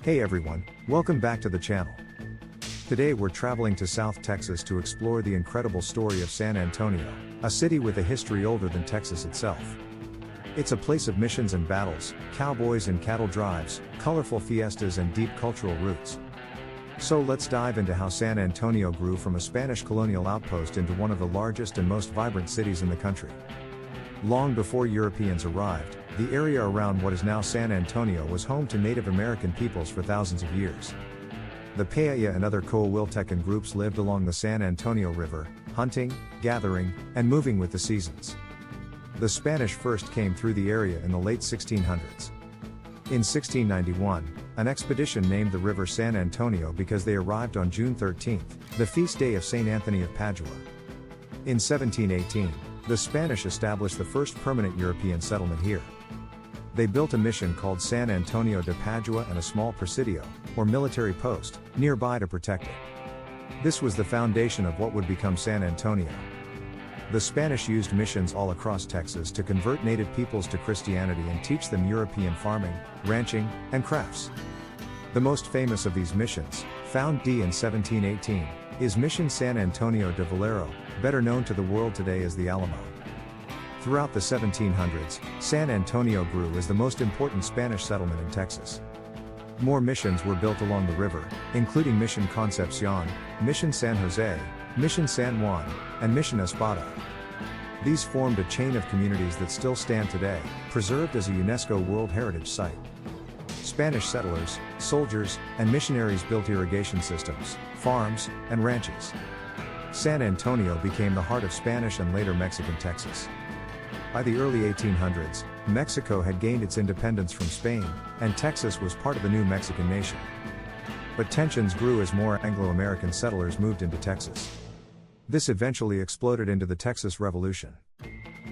Hey everyone, welcome back to the channel. Today we're traveling to South Texas to explore the incredible story of San Antonio, a city with a history older than Texas itself. It's a place of missions and battles, cowboys and cattle drives, colorful fiestas and deep cultural roots. So let's dive into how San Antonio grew from a Spanish colonial outpost into one of the largest and most vibrant cities in the country. Long before Europeans arrived, the area around what is now San Antonio was home to Native American peoples for thousands of years. The Paella and other Coahuiltecan groups lived along the San Antonio River, hunting, gathering, and moving with the seasons. The Spanish first came through the area in the late 1600s. In 1691, an expedition named the River San Antonio because they arrived on June 13, the feast day of Saint Anthony of Padua. In 1718, the Spanish established the first permanent European settlement here. They built a mission called San Antonio de Padua and a small presidio, or military post, nearby to protect it. This was the foundation of what would become San Antonio. The Spanish used missions all across Texas to convert native peoples to Christianity and teach them European farming, ranching, and crafts. The most famous of these missions, founded in 1718, is Mission San Antonio de Valero, better known to the world today as the Alamo. Throughout the 1700s, San Antonio grew as the most important Spanish settlement in Texas. More missions were built along the river, including Mission Concepcion, Mission San Jose, Mission San Juan, and Mission Espada. These formed a chain of communities that still stand today, preserved as a UNESCO World Heritage Site. Spanish settlers, soldiers, and missionaries built irrigation systems, farms, and ranches. San Antonio became the heart of Spanish and later Mexican Texas. By the early 1800s, Mexico had gained its independence from Spain, and Texas was part of the new Mexican nation. But tensions grew as more Anglo-American settlers moved into Texas. This eventually exploded into the Texas Revolution.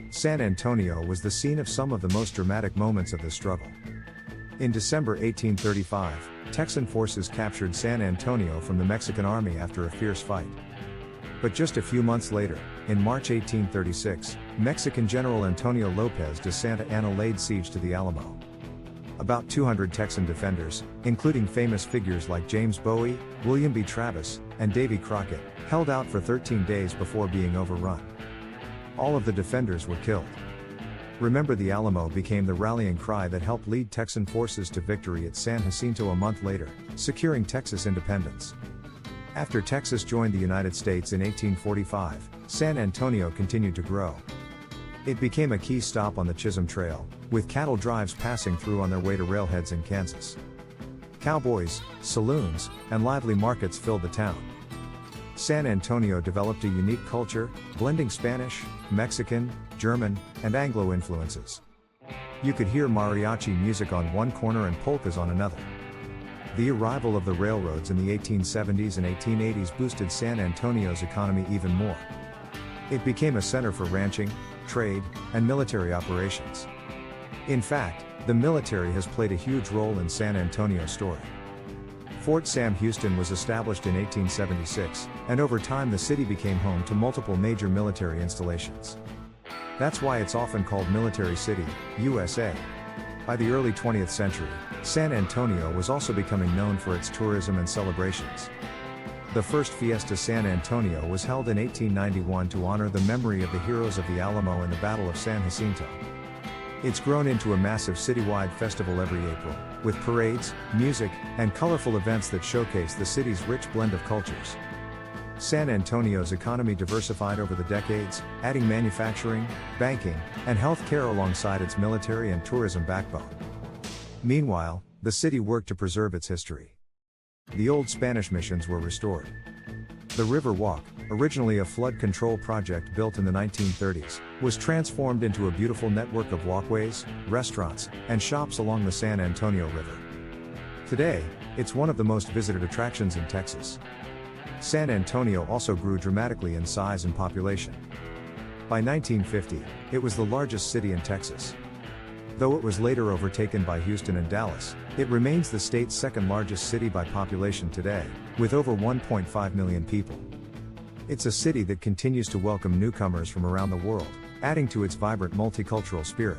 San Antonio was the scene of some of the most dramatic moments of the struggle. In December 1835, Texan forces captured San Antonio from the Mexican army after a fierce fight. But just a few months later, in March 1836, Mexican General Antonio Lopez de Santa Anna laid siege to the Alamo. About 200 Texan defenders, including famous figures like James Bowie, William B. Travis, and Davy Crockett, held out for 13 days before being overrun. All of the defenders were killed. Remember, the Alamo became the rallying cry that helped lead Texan forces to victory at San Jacinto a month later, securing Texas independence. After Texas joined the United States in 1845, San Antonio continued to grow. It became a key stop on the Chisholm Trail, with cattle drives passing through on their way to railheads in Kansas. Cowboys, saloons, and lively markets filled the town. San Antonio developed a unique culture, blending Spanish, Mexican, German, and Anglo influences. You could hear mariachi music on one corner and polkas on another. The arrival of the railroads in the 1870s and 1880s boosted San Antonio's economy even more. It became a center for ranching, trade, and military operations. In fact, the military has played a huge role in San Antonio's story. Fort Sam Houston was established in 1876, and over time the city became home to multiple major military installations. That's why it's often called Military City, USA. By the early 20th century, San Antonio was also becoming known for its tourism and celebrations. The first Fiesta San Antonio was held in 1891 to honor the memory of the heroes of the Alamo in the Battle of San Jacinto. It's grown into a massive citywide festival every April, with parades, music, and colorful events that showcase the city's rich blend of cultures. San Antonio's economy diversified over the decades, adding manufacturing, banking, and healthcare alongside its military and tourism backbone. Meanwhile, the city worked to preserve its history. The old Spanish missions were restored. The River Walk, originally a flood control project built in the 1930s, was transformed into a beautiful network of walkways, restaurants, and shops along the San Antonio River. Today, it's one of the most visited attractions in Texas. San Antonio also grew dramatically in size and population. By 1950, it was the largest city in Texas. Though it was later overtaken by Houston and Dallas, it remains the state's second largest city by population today, with over 1.5 million people. It's a city that continues to welcome newcomers from around the world, adding to its vibrant multicultural spirit.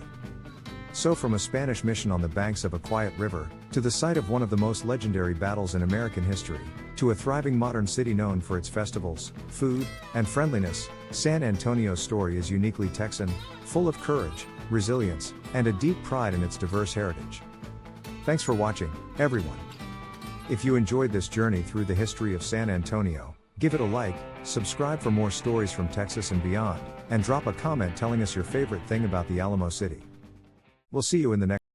So from a Spanish mission on the banks of a quiet river, to the site of one of the most legendary battles in American history, to a thriving modern city known for its festivals, food, and friendliness, San Antonio's story is uniquely Texan, full of courage, resilience, and a deep pride in its diverse heritage. Thanks for watching, everyone. If you enjoyed this journey through the history of San Antonio, give it a like, subscribe for more stories from Texas and beyond, and drop a comment telling us your favorite thing about the Alamo City. We'll see you in the next